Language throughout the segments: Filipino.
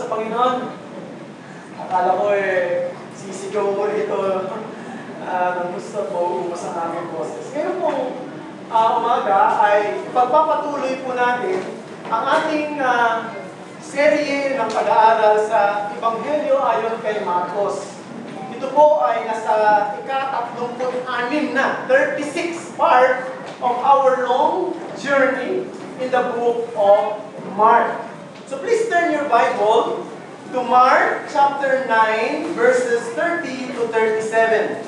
sa Panginoon. Akala ko sisigaw ko rito ng gusto mo umas ang aming boses. Ngayon pong umaga ay ipagpapatuloy po natin ang ating serye ng pag-aaral sa Ebanghelyo ayon kay Marcos. Ito po ay nasa ika-36 na, 36 part of our long journey in the book of Mark. So please turn your Bible to Mark chapter 9 verses 30 to 37.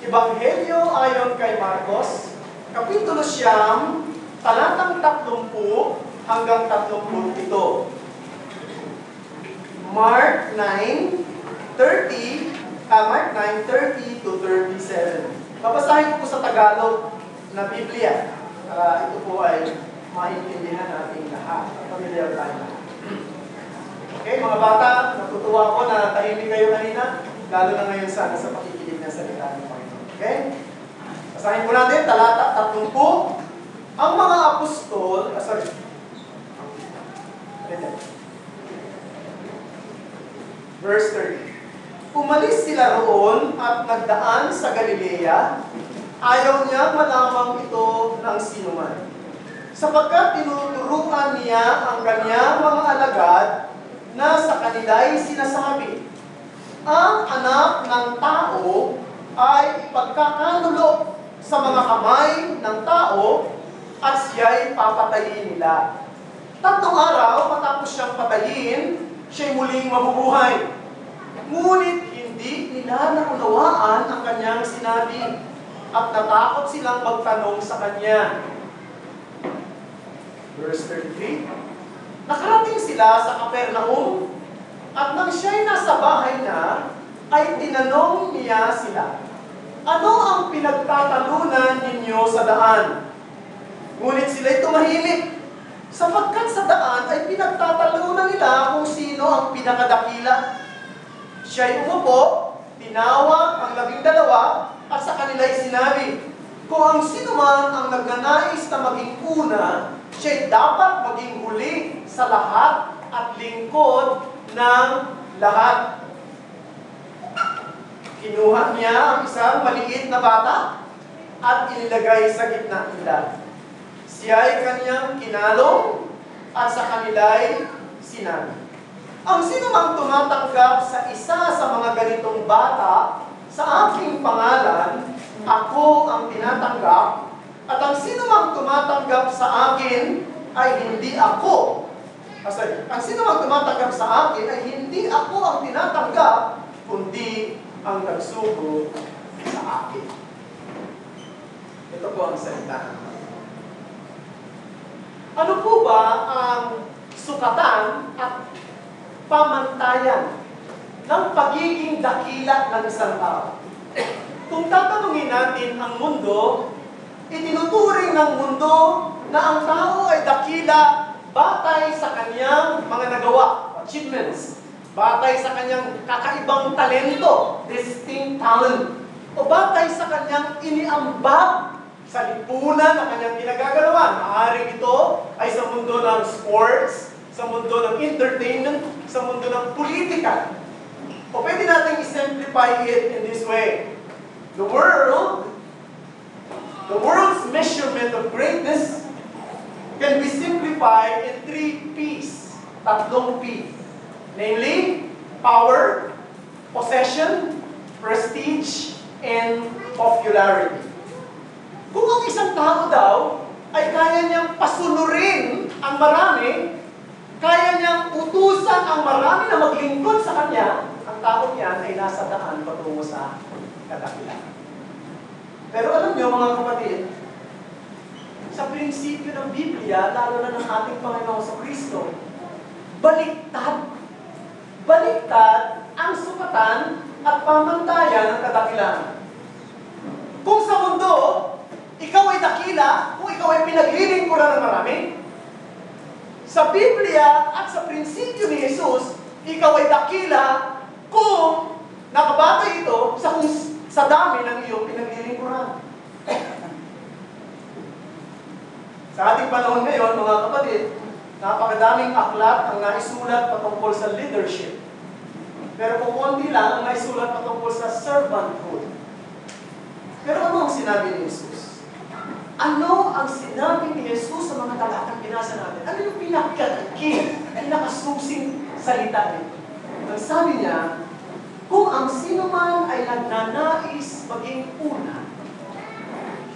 Ebanghelyo ayon kay Marcos, kapitulo 9, talatang 30 hanggang 37. Mark 9:30 to 37. Babasahin ko po sa Tagalog na Biblia. Ito po ay maintindihan natin lahat. Pamilyar tayo lahat. Okay, mga bata, natutuwa ko na tahimik kayo kanina, lalo na ngayon sana sa pakikinig ng salita ng Panginoon. Okay? Basahin po natin, talata 30. Ang mga apostol, Verse 30. Umalis sila roon at nagdaan sa Galilea. Ayaw niya malamang ito ng sinuman, sapagkat tinuturuan niya ang kanyang mga alagad na sa kanila'y sinasabi, ang anak ng tao ay ipagkakanulo sa mga kamay ng tao at siya'y papatayin nila. 3 araw matapos siyang patayin, siya'y muling mabubuhay. Ngunit hindi nila naunawaan ang kanyang sinabi at natakot silang magtanong sa kanya. Verse 33. Nakarating sila sa Capernaum at nang siya'y nasa bahay na, ay tinanong niya sila, ano ang pinagtatalunan ninyo sa daan? Ngunit sila'y tumahimik, sapagkat sa daan ay pinagtatalunan nila kung sino ang pinakadakila. Siya'y umupo, tinawag ang 12 at sa kanila'y sinabi, kung ang sino man ang nagnanais na maging una, siya'y dapat maging huli sa lahat at lingkod ng lahat. Kinuha niya ang isang maliit na bata at inilagay sa gitna nila. Siya'y kanyang kinalong at sa kanila'y sinabi, ang sino mang tumatanggap sa isa sa mga ganitong bata sa aking pangalan, ako ang tinatanggap, at ang sino mang tumatanggap sa akin ay hindi ako. Ang sino mang tumatanggap sa akin ay hindi ako ang tinatanggap, kundi ang nagsugo sa akin. Ito po ang salita. Ano po ba ang sukatan at pamantayan ng pagiging dakila ng isang tao? Kung tatanungin natin ang mundo, itinuturing ng mundo na ang tao ay dakila batay sa kanyang mga nagawa, achievements, batay sa kanyang kakaibang talento, distinct talent, o batay sa kanyang iniambag sa lipunan na kanyang ginagagalawan. Maaaring ito ay sa mundo ng sports, sa mundo ng entertainment, sa mundo ng politika. O pwede natin i-simplify it in this way. The world's measurement of greatness can be simplified in 3 P's. 3 P. Namely, power, possession, prestige, and popularity. Kung ang isang tao daw ay kaya niyang pasunurin ang marami, kaya niyang utusan ang marami na maglingkod sa kanya, ang tao niyan ay nasa daan patungo sa kadakilaan. Pero alam niyo mga kapatid, sa prinsipyo ng Biblia, lalo na ng ating Panginoon sa Kristo, baliktad. Baliktad ang sukatan at pamantayan ng kadakilaan. Kung sa mundo, ikaw ay dakila, kung ikaw ay pinaglilingkuran ng marami, sa Biblia at sa prinsipyo ni Jesus, ikaw ay dakila kung nakabatay ito sa dami ng iyong pinaglilingkuran. Sa ating panahon ngayon, mga kapatid, napakadaming aklat ang naisulat patungkol sa leadership. Pero kukunti lang ang naisulat patungkol sa servanthood. Pero ano ang sinabi ni Jesus? Ano ang sinabi ni Jesus sa mga talatang binasa natin? Ano yung pinakasusing salita nito? Ang sabi niya, kung ang sino man ay nagnanais maging una,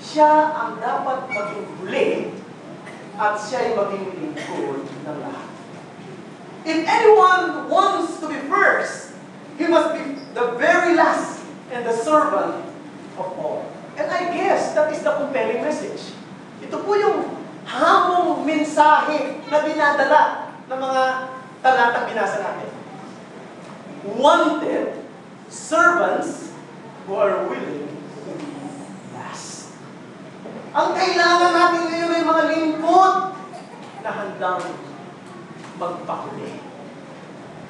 siya ang dapat maging huli at siya ay maging lingkod ng lahat. If anyone wants to be first, he must be the very last and the servant of all. And I guess that is the compelling message. Ito po yung hamong mensahe na dinadala ng mga talatang binasa natin. Wanted servants who are willing to be last. Ang kailangan natin ngayon ay mga lingkod na handang magpahuli.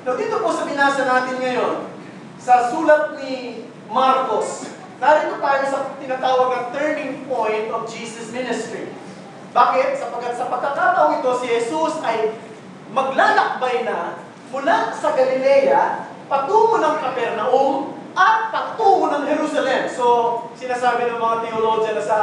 Now, dito po sa binasa natin ngayon, sa sulat ni Marcos, narito tayo sa tinatawag na turning point of Jesus' ministry. Bakit? Sapagkat sa pagkakataong ito, si Jesus ay maglalakbay na mula sa Galilea patungo ng Capernaum at patungo ng Jerusalem. So, sinasabi ng mga theologian na sa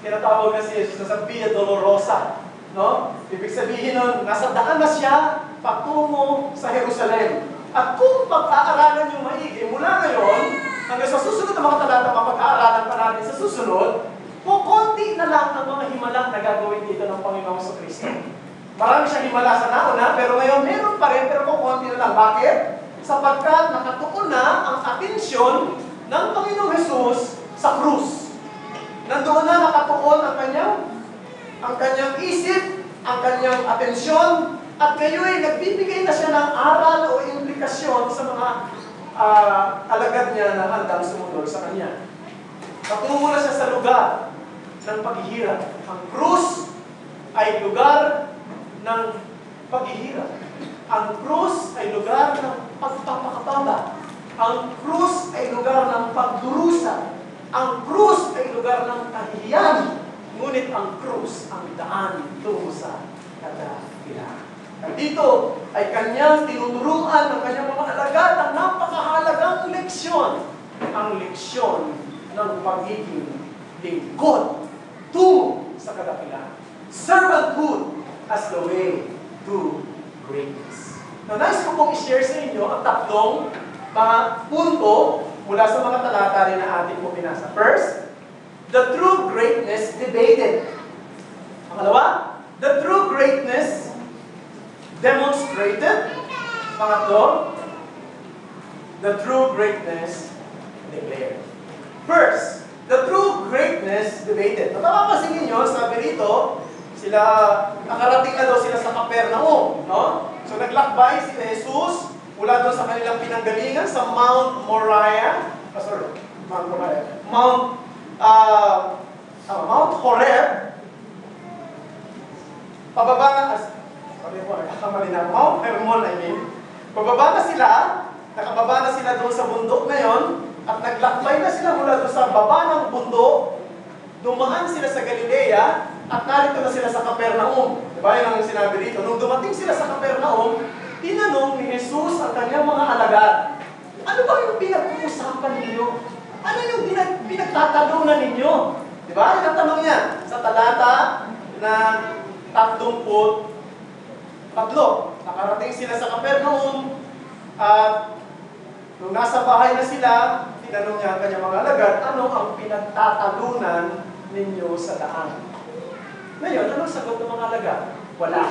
tinatawag na si Jesus na sa Via Dolorosa. No? Ibig sabihin nun, nasa daan na siya patungo sa Jerusalem. At kung pag-aaralan nyo maigi, mula ngayon, hanggang sa susunod na mga talata, mapag-aaralan pa natin sa susunod, kukunti na lang ang mga himala na gagawin dito ng Panginoong Kristo. Marami siyang himala sa nauna, pero ngayon meron pa rin, pero kukunti na lang. Bakit? Sapagkat nakatuon na ang atensyon ng Panginoong Jesus sa krus. Nandoon na nakatuon ang kanyang isip, ang kanyang atensyon, at ngayon ay nagbibigay na siya ng aral o implikasyon sa mga alagad niya na handang sumunod sa kanya. Patungo na siya sa lugar ng paghihirap. Ang krus ay lugar ng paghihirap. Ang krus ay lugar ng pagpapakababa. Ang krus ay lugar ng pagdurusa. Ang krus ay lugar ng kahihiyan. Ngunit ang krus ang daan tungo sa kadakilaan. At dito ay kanyang tinuturuan ng kanyang mga alagad ang napakahalagang leksyon. Ang leksyon ng pagiging lingkod tungo sa kadakilaan. Servanthood as the way to greatness. Now, nais ko pong i-share sa inyo ang tatlong mga punto mula sa mga talata rin na ating po binasa. First, the true greatness debated. Pangalawa, the true greatness demonstrated. Pangatlo, the true greatness declared. First, the true greatness debated. Napapansin niyo, sabi rito, sila, nakarating na daw sila sa Capernaum, no? So naglakbay si Jesus mula doon sa kanilang pinanggalingan sa Mount Moriah, Mount Horeb, pababa na, Mount Hermon, pababa na sila, nakababa na sila doon sa bundok na yon, at naglakbay na sila mula doon sa baba ng bundok, dumaan sila sa Galilea, at narito na sila sa Capernaum. Diba yun ang sinabi dito? Nung dumating sila sa Capernaum, tinanong ni Jesus ang kanyang mga alagad, ano ba yung pinag-uusapan ninyo? Ano yung pinagtatalunan ninyo? Diba? Yung ang tanong niya sa talata na 33. Nakarating sila sa Capernaum, at nung nasa bahay na sila, tinanong niya ang kanyang mga alagad, ano ang pinagtatalunan ninyo sa daan? Ngayon, anong sagot ng mga alagad? Wala.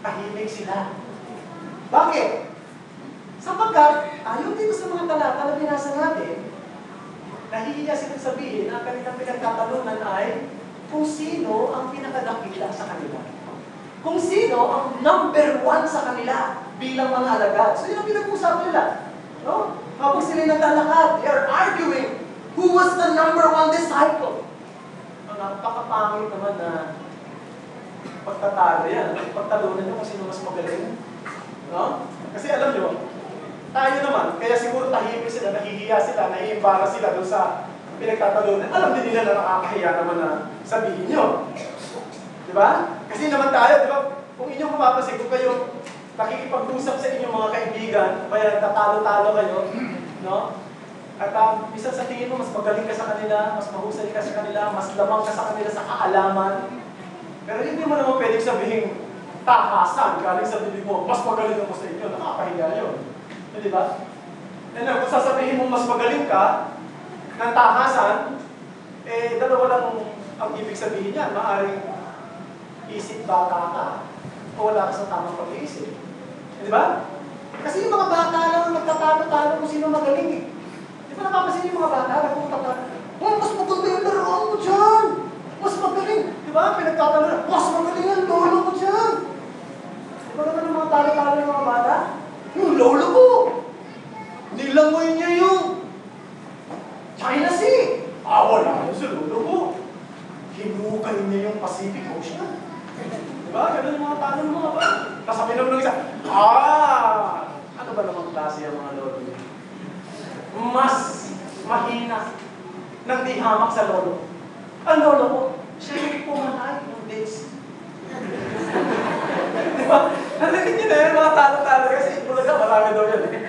Tahimik sila. Bakit? Sapagkat, ayon dito sa mga talata na binasa natin, nahihiya silang sabihin na ang kanilang pinagtatalunan ay kung sino ang pinakadakila sa kanila. Kung sino ang number 1 sa kanila bilang mga alagad. So yun ang pinag-uusapan nila. No? Habang sila naglalakad, they are arguing who was the number 1 disciple. Ang napakapangit naman na pagtatalo yan. Pagtalunan nyo kung sino mas magaling. No? Kasi alam nyo, tayo naman, kaya siguro tahimik sila, nahihiya sila, naiimbara sila doon sa pinagtatalunan. Alam din nila na nakakahiya naman na sabihin nyo. Diba? Kasi naman tayo, diba? Kung inyong mapapansin, kung kayo nakikipag-usap sa inyong mga kaibigan, kaya nagtatalo-talo kayo, no? At minsan sa tingin mo, mas magaling ka sa kanila, mas mahusay ka sa kanila, mas lamang ka sa kanila sa kaalaman. Pero hindi mo naman pwedeng sabihin, takasan, galing sa bibig mo, mas magaling ako sa inyo, nakakahiya yun. Di ba? And kung sasabihin mo mas magaling ka, ng takasan, dalawa lang ang ibig sabihin niyan. Maaring isip bata ka, o wala ka sa tamang pag-iisip. Di ba? Kasi yung mga bata lang nagtatalo-talo kung sino magaling eh. Di ba napapansin yung mga bata, nagpupunta, oh, mas maganda yung laruan mo dyan! Mas magaling! Di ba? Pinagtatalo na, mas magaling yung lolo mo dyan! Di ba naman yung mga talo-talo yung mga bata? Yung lolo ko! Nilangoy niya yung China Sea! Wala yun sa lolo ko! Hinukay niya yung Pacific Ocean! Diba? Ganun yung mga talo ng mga bata. Kasabi naman ng isa, ano ba namang klase ang mga lolo niya? Mas mahina nang di hamak sa lolo. Ang lolo ko, siya yung pumatay ng dates. Diba? Narinig niyo na yun, mga talo-talo kasi bulaga, marami daw yan eh.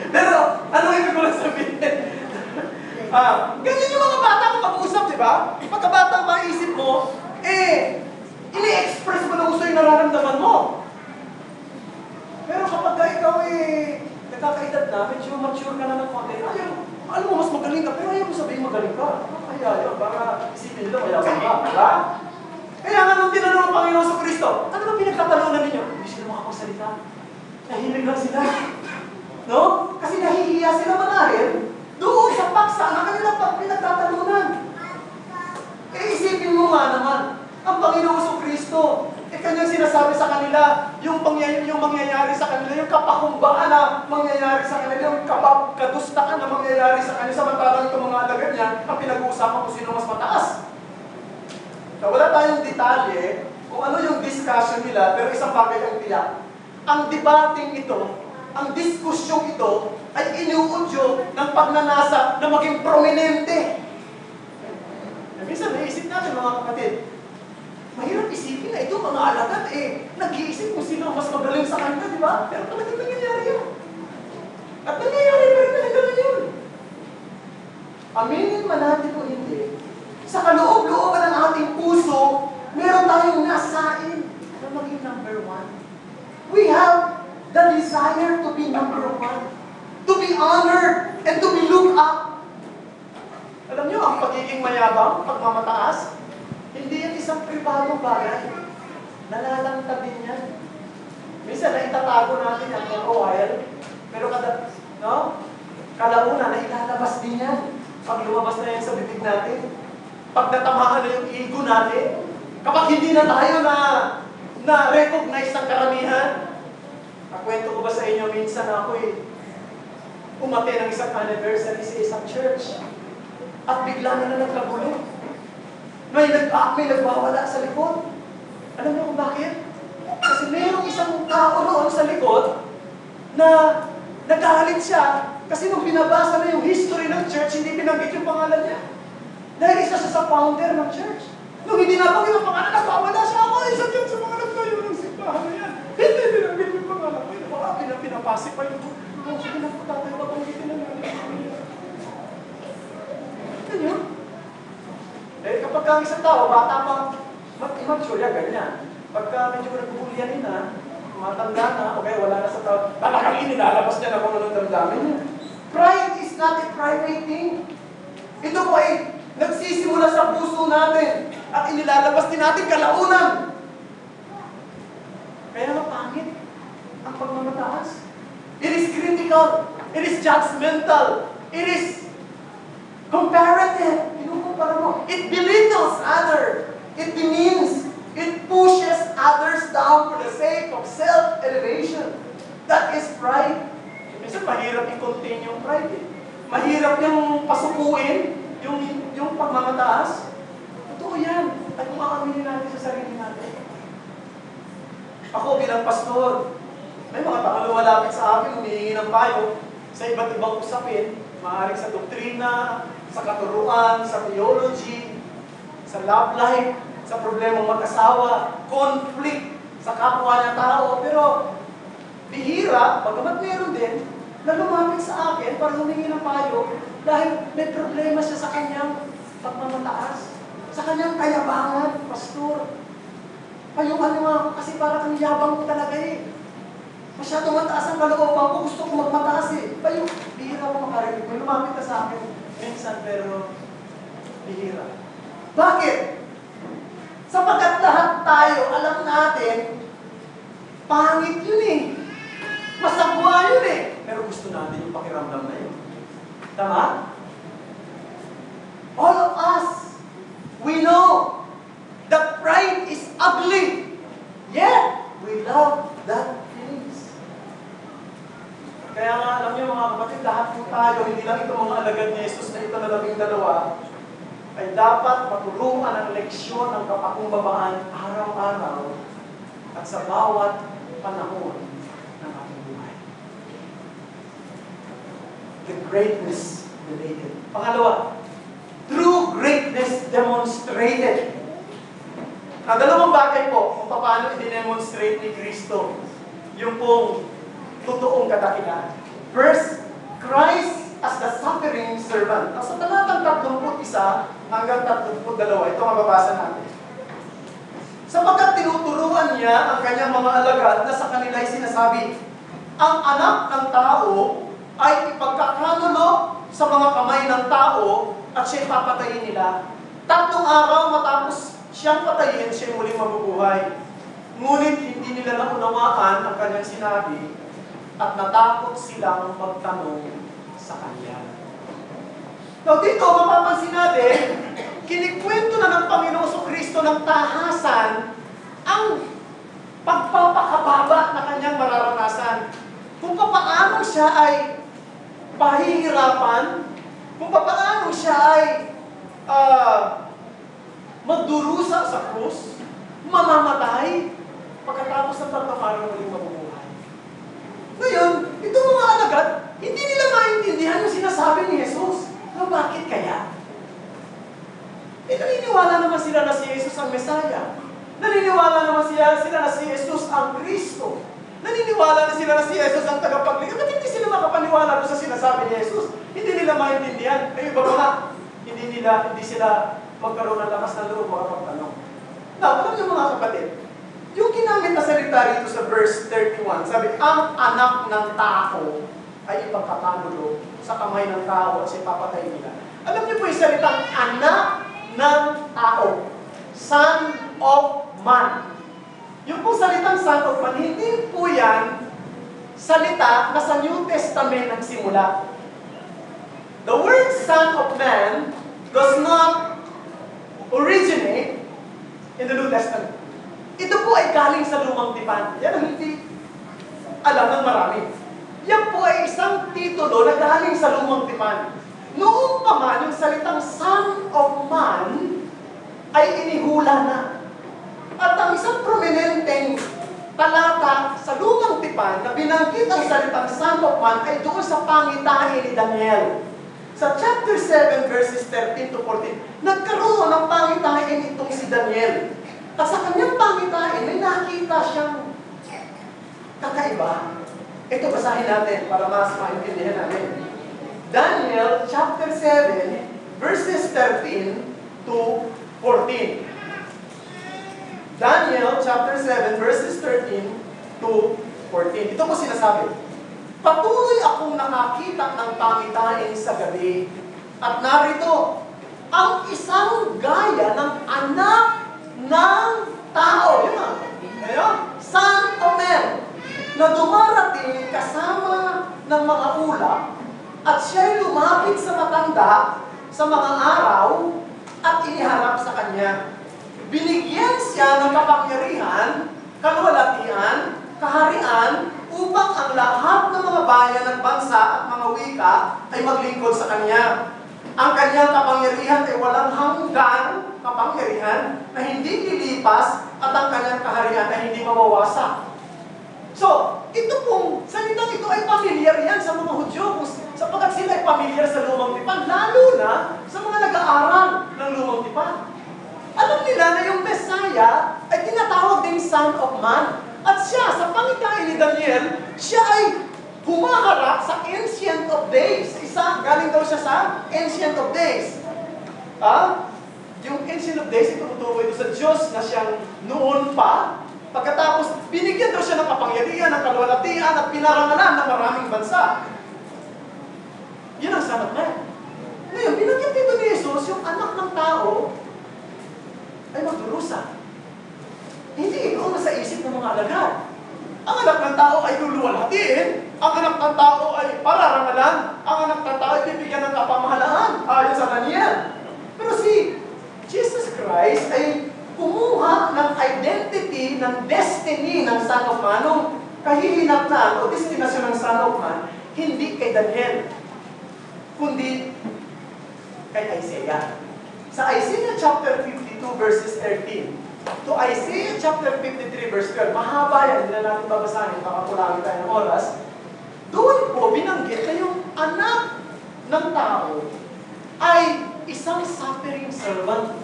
Pero, ano ibig ko lang sabihin? Ganyan yung mga bata kung mag-uusap, diba? Pagkabata ang maisip mo, ini-express mo na gusto yung nararamdaman mo. Pero kapag ikaw nagkakaedad na, medyo mature ka na ng konti, alam mo, mas magaling ka, pero ayaw mo sabihin magaling ka. Kaya yun, baka isipin nila, kaya ka, diba? Kaya nga nung tinanong ang Panginoon sa Kristo, ano ba pinagtatalunan ninyo? Hindi sila makapagsalita. Nahimig lang sila. No? Kasi nahihiya sila manahil doon sa paksa na kanilang pinagtatalunan. Isipin mo nga naman, ang Panginoon sa Kristo, kanyang sinasabi sa kanila, yung mangyayari sa kanila, yung kapakumbaan na mangyayari sa kanila, yung kadustaan na mangyayari sa kanila, samantalang itong mga alagad niya, ang pinag-uusapan kung sino mas mataas. So, wala tayong detalye kung ano yung discussion nila, pero isang bagay ang tiyak. Ang debating ito, ang diskusyong ito, ay inuudyo ng pagnanasa na maging prominente. Minsan, naisip natin mga kapatid, mahirap isipin na ito, mga alagad nag-iisip kung sino mas magaling sa kanila, di ba? Pero talagang nangyayari yun. At nangyayari pa rin na gano'n yun. Aminin man natin o hindi, sa kaloob-looban ng ating puso, meron tayong nasain na maging number one. We have the desire to be number one, to be honored, and to be looked up. Alam niyo, ang pagiging mayabang, pagmamataas, hindi yan isang pribadong bagay. Nalalangtad din yan. Minsan, naitatago natin yan for a while, pero kalauna, nailalabas din yan. Pag lumabas na yan sa bibig natin, pag natamaan na yung ego natin, kapag hindi na tayo na-recognize ng karamihan. Nakwento ko ba sa inyo, minsan ako umate ng isang anniversary sa isang church. At bigla na nagkagulo. May nagwawala sa likod. Alam niyo kung bakit? Kasi mayroong isang tao roon sa likod na nagalit siya kasi nung binabasa na yung history ng church, hindi binanggit yung pangalan niya. Dahil isa siya sa founder ng church. Nung hindi nabanggit yung pangalan, nagwawala siya. Isa dyan sa mga nagtayo ng simbahan na yan. Hindi binanggit yung pangalan. Baka pinapasik pa yung sige na po tatay, babanggitin na natin. Ganyan yun. Kapag ang isang tao, bata pa, immature yan, ganyan. Pagka medyo nagbubulianin na, matanda na, okay, wala na sa tao, talagang inilalabas niya na kung anong damdamin niya. Pride is not a private thing. Ito po ay nagsisimula sa puso natin at inilalabas din natin kalaunan. Kaya mapangit ang pagmamataas. It is critical. It is judgmental. It is comparative. Kinukumpara mo. It belittles others. It demeans. It pushes others down for the sake of self-elevation. That is pride. Minsan mahirap i-contain yung pride eh. Mahirap yung pasukuin, yung pagmamataas. Totoo yan. At kung aaminin natin sa sarili natin. Ako bilang pastor, may mga tao lumalapit sa akin, humihingi ng payo sa iba't ibang usapin, maaaring sa doktrina, sa katuruan, sa theology, sa love life, sa problemang mag-asawa, conflict sa kapwa niya tao, pero bihira, bagamat meron din, na lumapit sa akin para humingi ng payo dahil may problema siya sa kanyang pagmamataas, sa kanyang kayabangan, pastor. Payuhan niyo ako kasi parang ang yabang ko talaga eh. Masyadong mataas ang kalooban ko, gusto ko magmataas eh. Bihira ko makarinig. May lumapit ka sa akin minsan, pero bihira. Bakit? Sapagkat lahat tayo, alam natin, pangit yun eh. Masagwa yun eh. Pero gusto natin yung pakiramdam na yun. Tama? All of us, we know that pride is ugly. Yet, we love that feelings. Kaya nga, alam niyo mga kapatid, lahat po tayo, hindi lang ito mga alagad ni Jesus na ito na 12, ay dapat maturuan ang leksyon ng kapakumbabaan araw-araw at sa bawat panahon ng ating buhay. The greatness related. Pangalawa, true greatness demonstrated. Dalawang bagay po kung paano i-demonstrate ni Kristo yung pong totoong kadakilaan. First, Christ as the suffering servant. Sa talatang 31 hanggang 32, ito mababasa natin. Sapagkat tinuturuan niya ang kanyang mga alagad na sa kanila ay sinasabi, ang anak ng tao ay ipagkakanulo sa mga kamay ng tao at siya'y papatayin nila. 3 araw matapos siyang patayin, siya'y muling mabubuhay. Ngunit hindi nila naunawaan ang kanyang sinabi at natakot silang magtanong sa kanya. Now dito, mapapansin natin, kinikwento na ng Panginoong Kristo ng tahasan ang pagpapakababa na kanyang mararanasan. Kung paano siya ay pahihirapan, kung paano siya ay magdurusa sa krus, mamamatay, pagkatapos ng 3 araw muling mabubuhay. Ngayon, itong mga alagad, hindi nila maintindihan yung sinasabi ni Jesus. No, bakit kaya? Naniniwala naman sila na si Jesus ang Mesaya. Naniniwala naman sila na si Jesus ang Kristo. Naniniwala na sila na si Jesus ang tagapagligtas. Ba't hindi sila makapaniwala doon sa sinasabi ni Jesus? Hindi nila maintindihan. Ay, iba mga, hindi sila magkaroon ng lakas ng loob makapagtanong. Now, alam niyo mga kapatid, yung ginamit na salita rito sa verse 31, sabi, ang anak ng tao ay ipagkakanulo sa kamay ng tao at siya papatay nila. Alam niyo po yung salitang anak ng tao. Son of man. Yung po salitang son of man, hindi po yan salita na sa New Testament nagsimula. The word son of man does not originate in the New Testament. Ito po ay galing sa Lumang Tipan. Yan ang hindi alam ng marami. Yan po ay isang titulo na galing sa Lumang Tipan. Noong pa man, yung salitang Son of Man ay inihula na. At ang isang prominenteng talata sa Lumang Tipan na binanggit ang salitang Son of Man ay doon sa pangitain ni Daniel. Sa chapter 7, verses 13 to 14, nagkaroon ng pangitain itong si Daniel. At sa kanyang pangitain, may nakita siyang kakaiba. Ito, basahin natin para mas maintindihan natin. Daniel chapter 7, verses 13 to 14. Daniel chapter 7, verses 13 to 14. Ito po sinasabi. Patuloy akong nakakita ng pangitain sa gabi. At narito, ang isang gaya ng anak ng tao. Yun ang, Son of Man, na dumarating kasama ng mga ulap at siya'y lumapit sa matanda sa mga araw at iniharap sa kanya. Binigyan siya ng kapangyarihan, kaluwalhatian, kaharian, upang ang lahat ng mga bayan ng bansa at mga wika ay maglingkod sa kanya. Ang kanyang kapangyarihan ay walang hanggan kapangyarihan na hindi lilipas at ang kanyang kaharian ay hindi mawawasak. So, ito pong salitang ito ay pamilyar yan sa mga Hudyo sapagkat sila ay pamilyar sa Lumang Tipan, lalo na sa mga nag-aaral ng Lumang Tipan. Alam nila na yung Messiah ay tinatawag ding Son of Man. At siya, sa pangitain ni Daniel, siya ay humaharap sa Ancient of Days. Galing daw siya sa Ancient of Days. Yung Ancient of Days, itutukoy doon sa Diyos na siyang noon pa. Pagkatapos, binigyan daw siya ng kapangyarihan, ng kalwalatian, at pinarangalan ng maraming bansa. Yun ang Son of Man. Ngayon, binagyan dito ni Jesus, yung anak ng tao ay magdurusa. Hindi ikaw nasa isip ng mga alagad. Ang anak ng tao ay luluwalhatiin. Ang anak ng tao ay pararangalan. Ang anak ng tao ay bibigyan ng kapamahalaan. Ayon sa Daniel. Pero si Jesus Christ ay kumuha ng identity, ng destiny ng Son of Man, ng kahihinatnan o destinasyon ng Son of Man, hindi kay Daniel, kundi kay Isaiah. Sa Isaiah chapter 52 verses 13 to Isaiah chapter 53 verse 12, mahaba yan, hindi na natin babasahin, baka kulangin tayo ng oras. Doon po binanggit na yung anak ng tao ay isang suffering servant,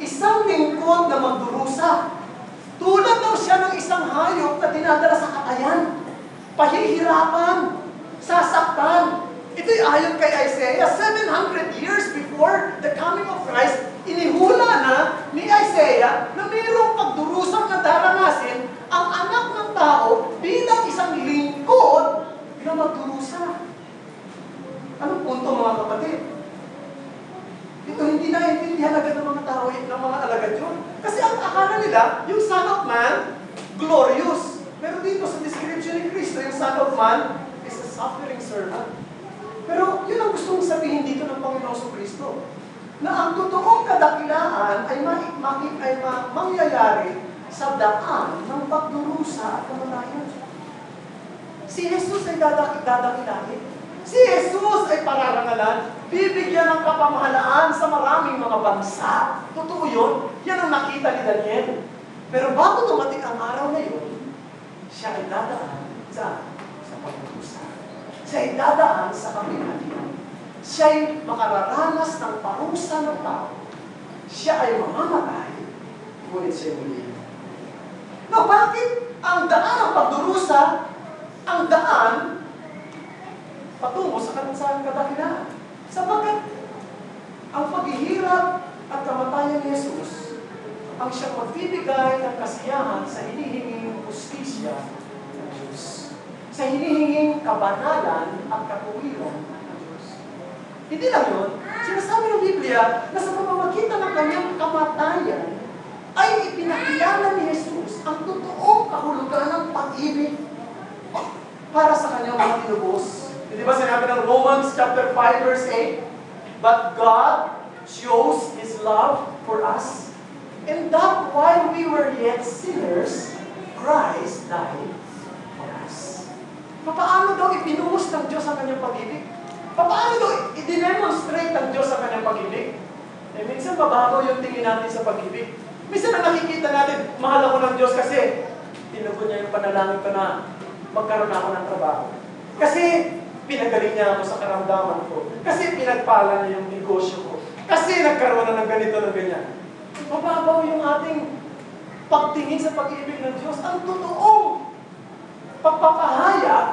isang lingkod na magdurusa. Tulad daw siya ng isang hayop na dinadala sa katayan, pahihirapan, sasaktan. Ito'y ayon kay Isaiah, 700 years before the coming of Christ, inihula na ni Isaiah na mayroong pagdurusang na daranasin ang anak ng tao bilang isang lingkod na magdurusa. Anong punto, mga kapatid? Ito hindi naintindihan agad ng mga tao, ng mga alagad yun. Kasi ang akala nila, yung Son of Man, glorious. Pero dito sa description ni Cristo, yung Son of Man is a suffering servant. Pero yun ang gustong sabihin dito ng Panginoon Kristo. Na ang totoong kadakilaan ay mangyayari sa daan ng pagdurusa at kamatayan. Si Jesus ay dadakilahin. Si Jesus ay pararangalan. Bibigyan ng kapamahalaan sa maraming mga bansa. Totoo yun. Yan ang nakita ni Daniel. Pero bago dumating ang araw na yun, siya ay dadaan sa pagdurusa. Siya ay dadaan sa kamatayan. Siya ay makararanas ng parusa ng tao. Siya ay mamamatay, ngunit siya muli. No, bakit ang daan ng pagdurusa, ang daan patungo sa kadakilaan? Sapagkat ang paghihirap at kamatayan ni Jesus ang siyang magbibigay ng kasiyahan sa hinihinging justisya ng Diyos, sa hinihinging kabanalan at katuwiran ng Diyos. Hindi lang yun, sinasabi ng Biblia na sa pamamagitan ng kanyang kamatayan ay ipinakilala ni Jesus ang totoong kahulugan ng pag-ibig para sa kanyang mga tinubos. Di ba sinabi ng Romans chapter 5 verse 8, but God shows His love for us, and that while we were yet sinners, Christ died for us. Paano daw ipinuhos ng Diyos ang kanyang pag-ibig? Paano daw i-demonstrate ng Diyos ang kanyang pag-ibig? Minsan mababaw yung tingin natin sa pag-ibig. Minsan na nakikita natin, mahal ako ng Diyos kasi tinugon niya yung panalangin ko na magkaroon ako ng trabaho. Kasi pinagaling niya ako sa karamdaman ko. Kasi pinagpala niya yung negosyo ko. Kasi nagkaroon na ng ganito na ganyan. Mababaw yung ating pagtingin sa pag-ibig ng Diyos. Ang totoong pagpapahayag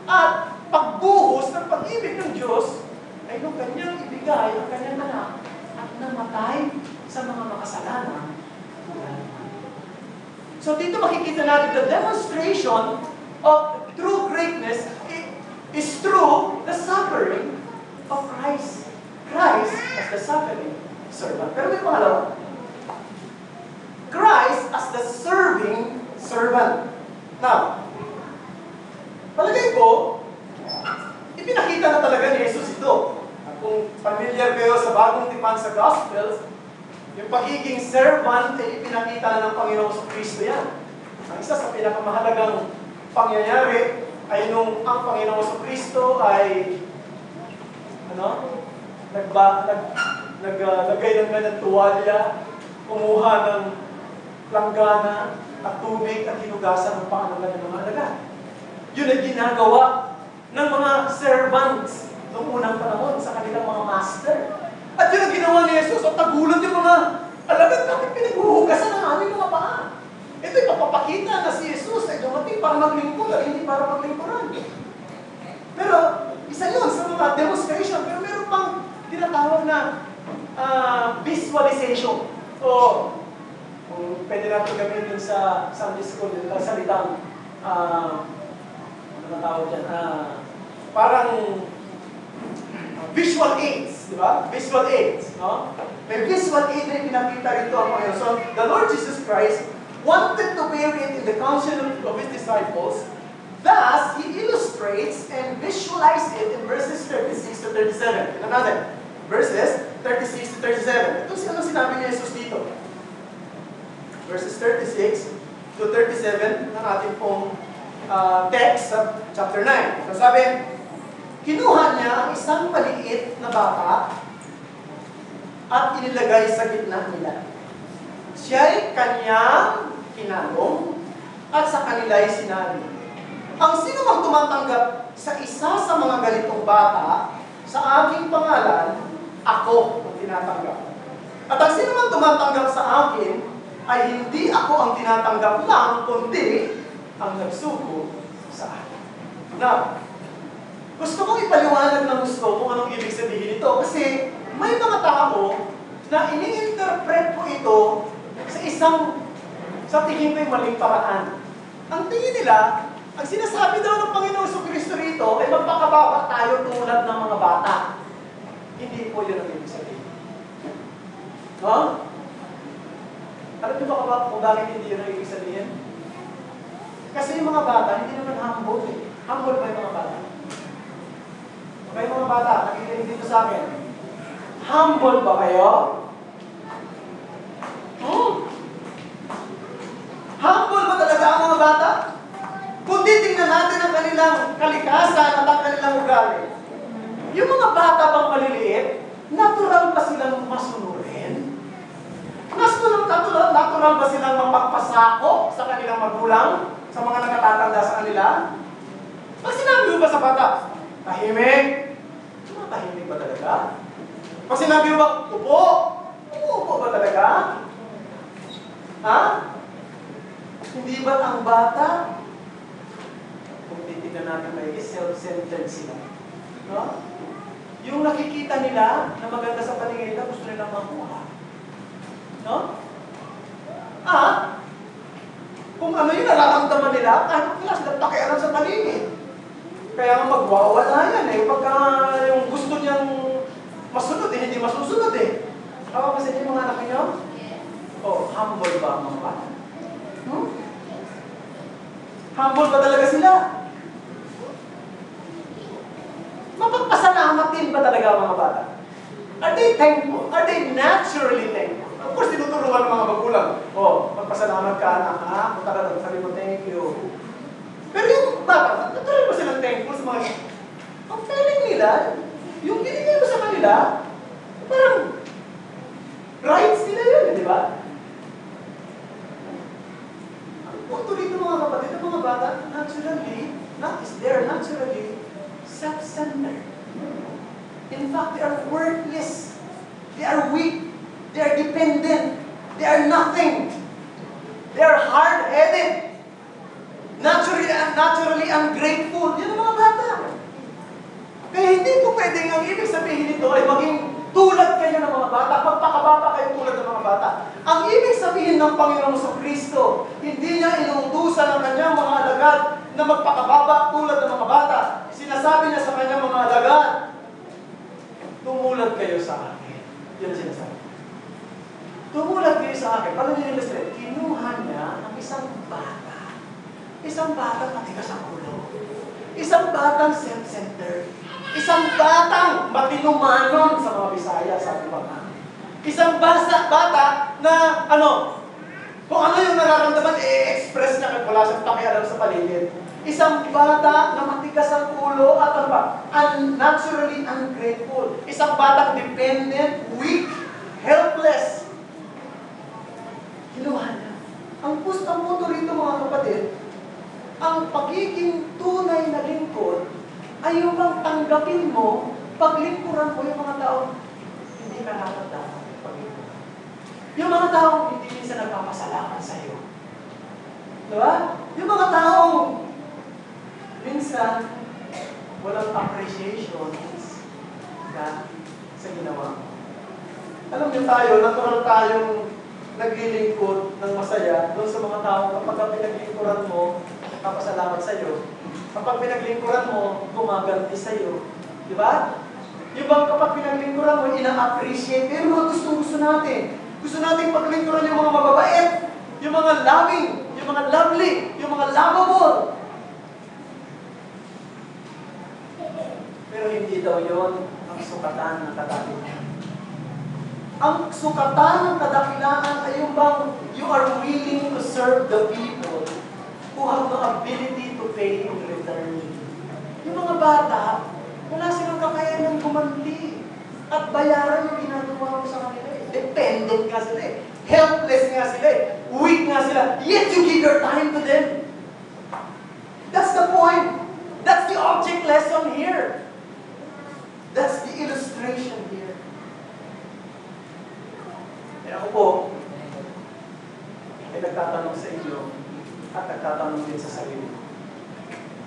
at pagbuhos ng pag-ibig ng Diyos ay nung kanyang ibigay ang kanyang anak at namatay sa mga makasalanan. So dito makikita natin the demonstration of true greatness is through the suffering of Christ. Christ as the suffering servant. Pero may pangalawa. Christ as the serving servant. Now, palagay ko, ipinakita na talaga ni Jesus ito. At kung familiar kayo sa bagong tipan sa Gospels, yung pagiging servant ay ipinakita na ng Panginoon sa Kristo yan. Ang isa sa pinakamahalagang pangyayari ay nung ang Panginoon sa Kristo ay naglagay ng ganang tuwalya, kumuha ng langgana at tubig at hinugasan ng pangalan ng mga alagad. Yun ay ginagawa ng mga servants noong unang panahon sa kanilang mga master. At yun ang ginawa ni Jesus at nagulat yung mga alagad, bakit pinaghuhugasan ang aming mga paa? Ito yung papapakita na si Jesus ay dumating para maglingkod at hindi para maglingkuran. Pero, isa yun sa mga demonstration. Pero meron pang tinatawag na visualization. O, kung pwede natin gamitin sa Sunday School, yung salitang, ano na tawag dyan, parang visual aids, di ba? Visual aids, no? May visual aid na pinakita rito ang Panginoon. So, the Lord Jesus Christ wanted to bear it in the council of His disciples. Thus, He illustrates and visualizes it in verses 36 to 37. Tignan natin. Verses 36 to 37. Ito ano sinabi ni Jesus dito. Verses 36 to 37 ng ating pong text sa chapter 9. So sabi, kinuha niya ang isang maliit na bata at inilagay sa gitna nila. Siya'y kanyang kinalong at sa kanila'y sinabi, ang sino mang tumatanggap sa isa sa mga ganitong bata sa aking pangalan, ako ang tinatanggap. At ang sino mang tumatanggap sa akin, ay hindi ako ang tinatanggap lang, kundi ang nagsugo sa akin. Now, gusto kong ipaliwanag ng gusto kung anong ibig sabihin ito kasi may mga tao na ini-interpret ko ito sa tingin ko yung maling paraan. Ang tingin nila, ang sinasabi daw ng Panginoong Jesucristo rito ay magpakababa tayo tulad ng mga bata. Hindi po yun ang ibig sabihin. No? Alam niyo ba kung bakit hindi yun ang ibig sabihin? Kasi yung mga bata, hindi naman humble eh. Humble ba yung mga bata? Okay, mga bata, nakikinig dito sa akin. Humble ba kayo? Humble ba talaga ang mga bata? Kung titingnan natin ang kanilang kalikasan at ang kanilang ugali, yung mga bata bang maliliit, natural ba silang masunurin? Natural ba silang mapagpasako sa kanilang magulang? Sa mga nakatatanda sa kanila? Pag sinabi mo ba sa bata, tahimik? Tahimik ba talaga? Pag sinabi mo ba, upo? Upo ba talaga? Ha? Hindi ba ang bata? Kung titignan natin may self-centered sila. No? Yung nakikita nila na maganda sa paningin nila, gusto nilang makuha. No? Kung ano yung nararamdaman nila, kahit wala silang pakialam sa paligid. Kaya nga magwawala yan eh. Pagka yung gusto niyang masunod eh, hindi masusunod eh. Tama ba sa inyo mga anak niyo? Humble ba ang mga bata? Humble ba talaga sila? Mapagpasalamat din ba talaga ang mga bata? Are they thankful? Are they naturally thankful? Of course, tinuturuan ng mga magulang. Magpasalamat ka anak, ha? Punta ka doon, sabi mo, thank you. Pero yung bata, natural ba silang thankful sa mga... Ang feeling nila, yung binigay mo sa kanila, parang rights nila yun, di ba? Ang punto dito mga kapatid, ang mga bata, they're naturally self-centered. In fact, they are worthless. They are weak. They are dependent. They are nothing. They are hard-headed. Naturally ungrateful. Yan ang mga bata. Kaya hindi po pwedeng ang ibig sabihin nito ay maging tulad kayo ng mga bata. Magpakababa kayo tulad ng mga bata. Ang ibig sabihin ng Panginoong Jesucristo, hindi niya inuutusan ang kanyang mga alagad na magpakababa tulad ng mga bata. Sinasabi niya sa kanyang mga alagad, tumulad kayo sa akin. Yan sinasabi. Tumulad kayo sa akin. Paano niyo illustrate? Kinuha niya ang isang bata. Isang batang matigas ang ulo. Isang batang self-centered. Isang batang matinumanon sa mga Bisaya sa Bulacan. Isang bata na kung ano yung nararamdaman, i-express niya kahit wala siyang pakialam sa paligid. Isang bata na matigas ang ulo at naturally ungrateful. Isang batang dependent, weak, helpless. Kinuha niya. Ang punto rito mga kapatid, ang pagiging tunay na lingkod ay yung bang tanggapin mo, paglingkuran mo yung mga taong hindi ka dapat paglingkuran. Yung mga taong hindi minsan nagpapasalamat sa iyo. Diba? Yung mga taong minsan walang appreciation sa ginawa mo. Alam niyo tayo, natural tayong naglilingkod ng masaya doon sa mga tao kapag pinaglingkuran mo, kapasalamat sa iyo. Kapag pinaglingkuran mo, gumaganti sa iyo. Di ba? Yung bang kapag pinaglingkuran mo, ina-appreciate. Pero mga gusto natin. Gusto natin paglingkuran yung mga mababait, yung mga loving, yung mga lovely, yung mga lovable. Pero hindi daw yon ang sukatan ng kadakilaan. Ang sukatan ng kadakilaan ay yung bang you are willing to serve the people who have the ability to pay in return. Yung mga bata, wala silang kakayanan gumanti at bayaran yung ginagawa mo sa kanila. Dependent nga sila eh. Helpless nga sila eh. Weak nga sila. Yet you give your time to them. That's the point. That's the object lesson here. That's the illustration here. Eh ako po, ay nagtatanong sa inyo at nagtatanong din sa sarili.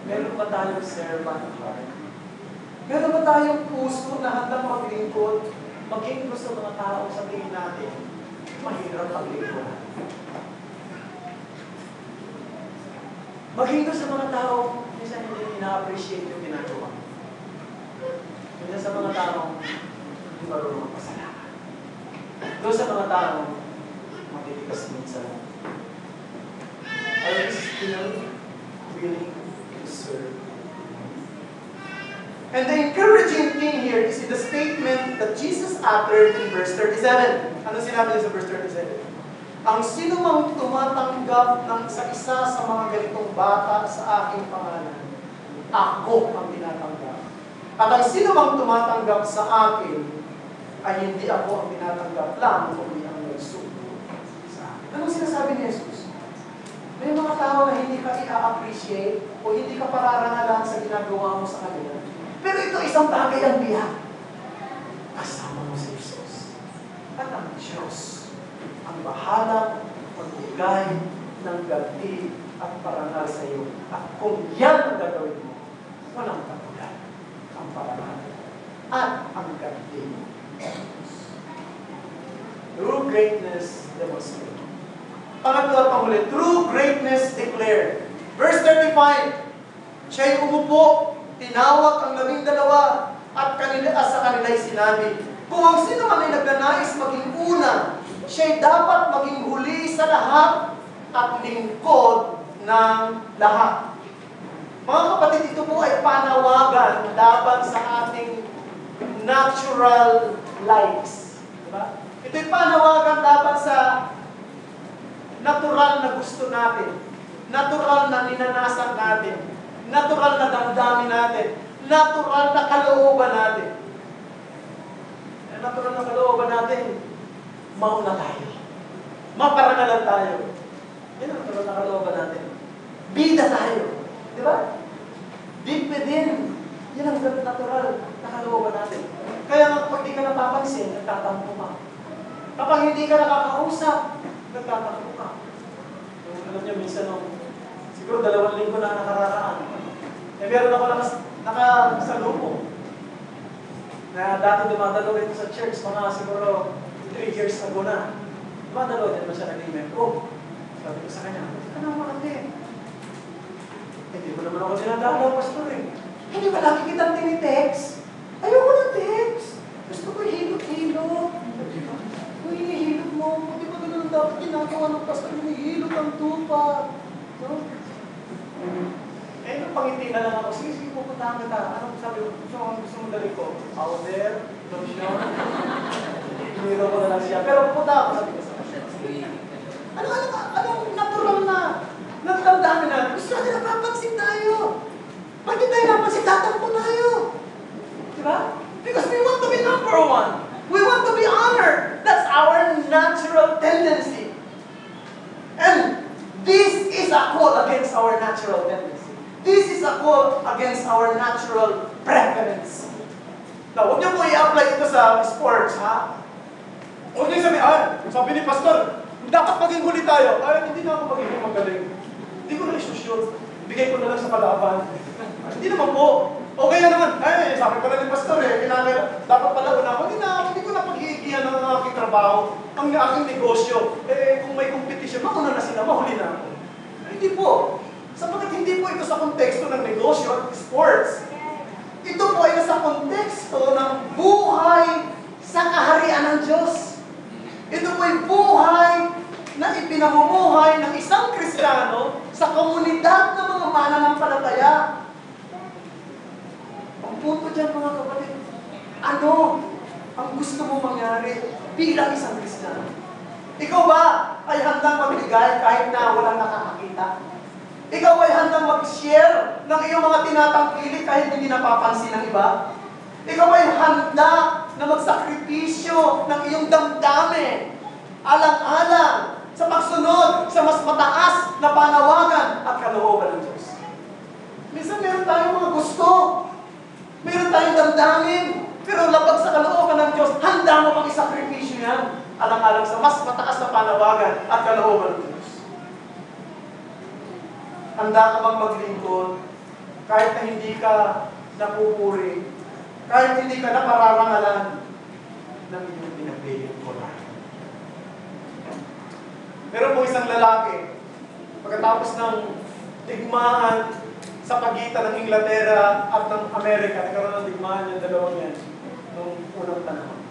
Meron ba tayong servant heart? Meron ba tayong puso na handang maglingkod, maging gusto ng mga tao sa tingin natin, mahirap maglingkod? Maging gusto sa mga tao, minsan hindi ina-appreciate yung ginagawa. Minsan sa mga tao, hindi marunong magpasalamat. Doon sa mga tao, matitikas minsan. Are we still willing to serve? And the encouraging thing here is in the statement that Jesus uttered in verse 37. Ano sinabi niya sa verse 37? Ang sino mang tumatanggap ng isa sa mga ganitong bata sa aking pangalan, ako ang tinatanggap. At ang sino mang tumatanggap sa akin, ay hindi ako ang tinatanggap lang, kundi ang nagsugo sa akin. Anong sinasabi ni Jesus? May mga tao na hindi ka i-appreciate o hindi ka pararangalan sa ginagawa mo sa kanila. Pero ito isang bagay ang biyak. Kasama mo si Jesus. At ang Diyos ang bahala magbigay ng ganti at parangal sa iyo. At kung yan ang gagawin mo, walang kagulan ang parangal at ang ganti. True greatness demonstrated. Pangatlo at panghuli, true greatness declared. Verse 35, siya'y umupo, tinawag ang 12 at sa kanila'y sinabi, kung ang sino man ay nagnanais maging una, siya'y dapat maging huli sa lahat at lingkod ng lahat. Mga kapatid, ito po ay panawagan laban sa ating natural likes. Diba? Ito'y panawagan laban sa natural na gusto natin, natural na ninanasan natin, natural na damdamin natin, natural na kalooban natin. Natural na kalooban natin, mauna tayo. Maparangalan tayo. Yan ang natural na kalooban natin. Bida tayo. Di ba? Deep within. Yan ang natural na kalooban natin. Kaya kapag hindi ka napapansin, nagtatampo ka. Kapag hindi ka nakakausap, nagtatampo ka. Alam niyo, minsan siguro 2 linggo na nakararaan. Eh, meron ako nakasalubong na dati dumadalo ito sa church, mga siguro 3 years ago na. Dumadalo din ba siya nag-membro? Sabi ko sa kanya, ano naman natin? Hindi mo naman ako dinadalaw, pastor eh. Hindi ba lagi kitang tinitext? Ayoko ng text. Gusto ko hilot-hilot. Kung hinihilot mo, di ba ganun dapat ginagawa ng pastor, hinihilot ang tupa. No? Eh, nung pangiti na lang ako, sige, pupuntahan kita. Anong sabi ko? Gusto mo dali ko? Powder, lotion. Hiniro ko na lang siya. Pero pupunta ako, sabi ko sa kanya. Anong natural na nagtandaan natin? Gusto natin napapansin tayo. Pag hindi tayo napansin, tatampo tayo. Diba? Because we want to be number one. We want to be honored. That's our natural tendency. And this is a call against our natural tendency. This is a call against our natural preference. Now, huwag niyo po i-apply ito sa sports, ha? Huwag niyo sabihin, sabi ni Pastor, dapat maging huli tayo. Ay, hindi na ako magiging magaling. Hindi ko na isushoot. Bigay ko na lang sa kalaban. Hindi naman po. O kaya naman, sabi pala ni Pastor dapat pala una ako. Hindi ko na pag-iigihan ng aking trabaho, ang aking negosyo. Kung may competition, mauna na sila, mahuli na ako. Hindi po. Sapagkat hindi po ito sa konteksto ng negosyo at sports. Ito po ay nasa konteksto ng buhay sa kaharian ng Diyos. Ito po ay buhay na ipinamumuhay ng isang Kristiyano sa komunidad ng mga mananampalataya. Ang punto dyan, mga kapatid, ano ang gusto mo mangyari bilang isang Kristiyano? Ikaw ba ay handang magbigay kahit na walang nakakakita? Ikaw ay handang mag-share ng iyong mga tinatangkilik kahit hindi napapansin ng iba? Ikaw ay handa na magsakripisyo ng iyong damdamin, alang-alang, sa pagsunod sa mas mataas na panawagan at kalooban ng Diyos? Minsan meron tayong mga gusto, meron tayong damdamin, pero labag sa kalooban ng Diyos, handa mo pang isakripisyo yan, alang-alang sa mas mataas na panawagan at kalooban ng Diyos. Handa ka bang maglingkod kahit na hindi ka napupuri, kahit hindi ka napararangalan ng iyong pinaglilingkuran? Meron po isang lalaki, pagkatapos ng digmaan sa pagitan ng Inglaterra at ng Amerika, nagkaroon ng digmaan yung dalawang yan noong unang panahon.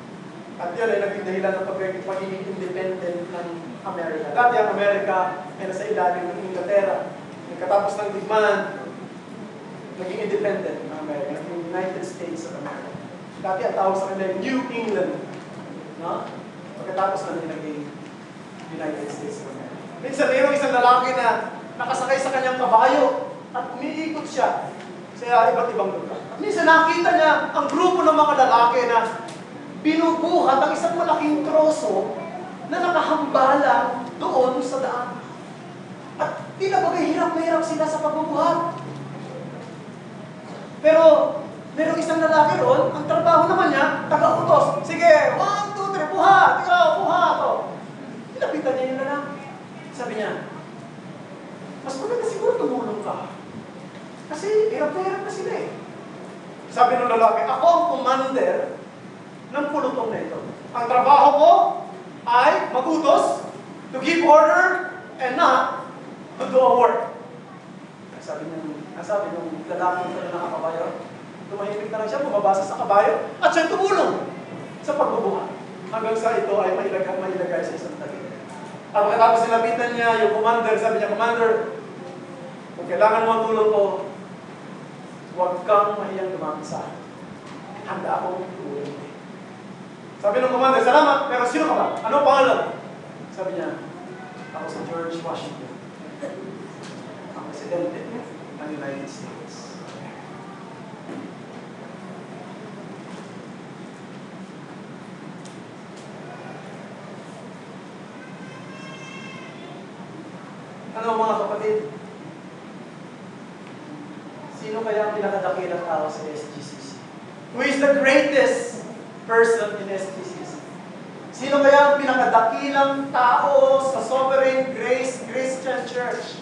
At yun ay naging dahilan ng pagiging independent ng Amerika. Dati ang Amerika ay nasa ilalim ng Inglaterra. Pagkatapos ng digmaan, naging independent ng Amerika, naging United States of America. Dati ang tawag sa kanila New England. No? Pagkatapos na naging United States of America. Minsan mayroong isang lalaki na nakasakay sa kanyang kabayo at umiikot siya sa iba't ibang lugar. At minsan nakita niya ang grupo ng mga lalaki na binubuhat ang isang malaking troso na nakahambalang doon sa daan. At tila bagay hirap na hirap sila sa pagbubuhat. Pero merong isang lalaki roon, ang trabaho naman niya, taga-utos. Sige, 1, 2, 3, buhat! Ikaw, buhat! Nilapitan niya yung lalaki. Sabi niya, mas maganda siguro tumulong ka. Kasi hirap na sila eh. Sabi ng lalaki, ako ang commander ng pulutong na ito. Ang trabaho ko ay magutos, to give order, and not to do a work. Sabi ng lalaki na nakakabayo, tumahimik na lang siya, bumabasa sa kabayo, at siya tumulong sa pagbubuhat. Hanggang sa ito ay mailagay sa isang tagig. At pagkatapos nilapitan niya, yung commander, sabi niya, Commander, kung kailangan mo ang tulong ko, huwag kang mahiyang lumapit sa akin. Handa akong tulong. Sabi ng commander, salamat, pero sino ka ba? Ano pangalan? Sabi niya, ako si George Washington. Ang presidente ng United States. Ano mga kapatid? Sino kaya ang pinakadakilang tao sa SGCC? Who is the greatest person in SGCC? Sino kaya ang pinakadakilang tao sa Sovereign Grace Christian Church?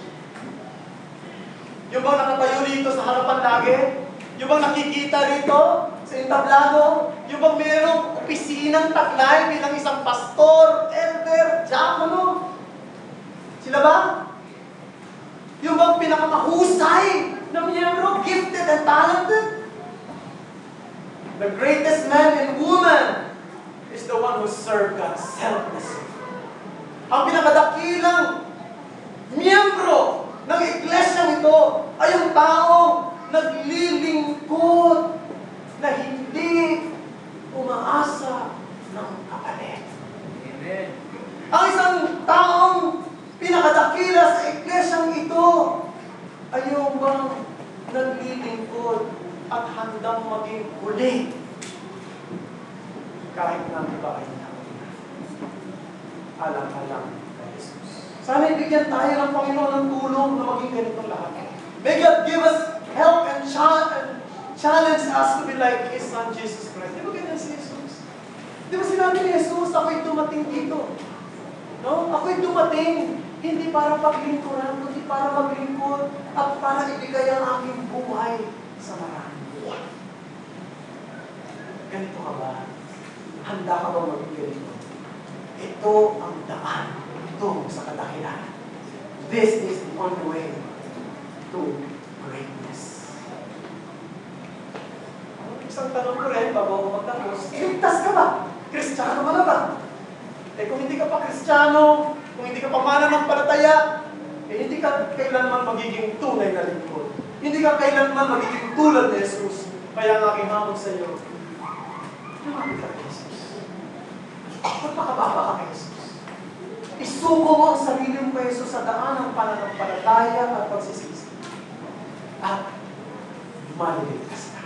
Yung bang nakatayo dito sa harapan lagi? Yung bang nakikita rito sa entablado? Yung bang mayroong opisinang taglay bilang isang pastor, elder, diakono? Sila ba? Yung bang pinakamahusay na miyembro, gifted and talented? The greatest man and woman is the one who served God selflessly. Ang pinakadakilang miyembro ng iglesyang ito ay ang taong naglilingkod na hindi umaasa ng kapalit. Amen. Ang isang taong pinakadakila sa iglesyang ito ay yung bang naglilingkod at handang maging huli kahit na iba ay nauna. Alang-alang kay Jesus. Sana ibigyan tayo ng Panginoon ng tulong na maging ganitong lahat. May God give us help and challenge us to be like His Son Jesus Christ. Di ba ganyan si Jesus? Di ba sinabi ni Jesus, ako'y dumating dito? No? Ako'y dumating hindi para paglingkuran, kundi para maglingkod at para ibigay ang aking buhay sa marami. Ganito ka ba? Handa ka ba maging ganito? Ito ang daan tungo sa kadahilan. This is the only way to greatness. Isang tanong ko rin, bago ako magtapos, ligtas ka ba? Kristiyano ka na ba? Kung hindi ka pa Kristiyano, kung hindi ka pa mananampalataya, hindi ka kailanman magiging tunay na lingkod. Hindi ka kailanman magiging tulad ni Jesus. Kaya ang aking hamon sa iyo, lumapit ka kay Jesus. Magpakababa ka kay Jesus. Isuko mo ang sarili mo kay Jesus sa daan ng pananampalataya at pagsisisi. At maliligtas ka.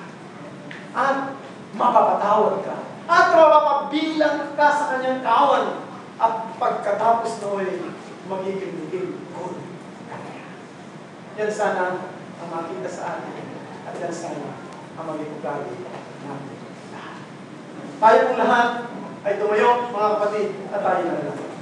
At mapapatawad ka. At mapapabilang ka sa kanyang kawan. At pagkatapos no'y magiging lingkod ka niya. Yan sana ang makita sa atin. At yan sana ang magiging ugali natin lahat. Tayo pong lahat ay tumayo, mga kapatid, at tayo na lang.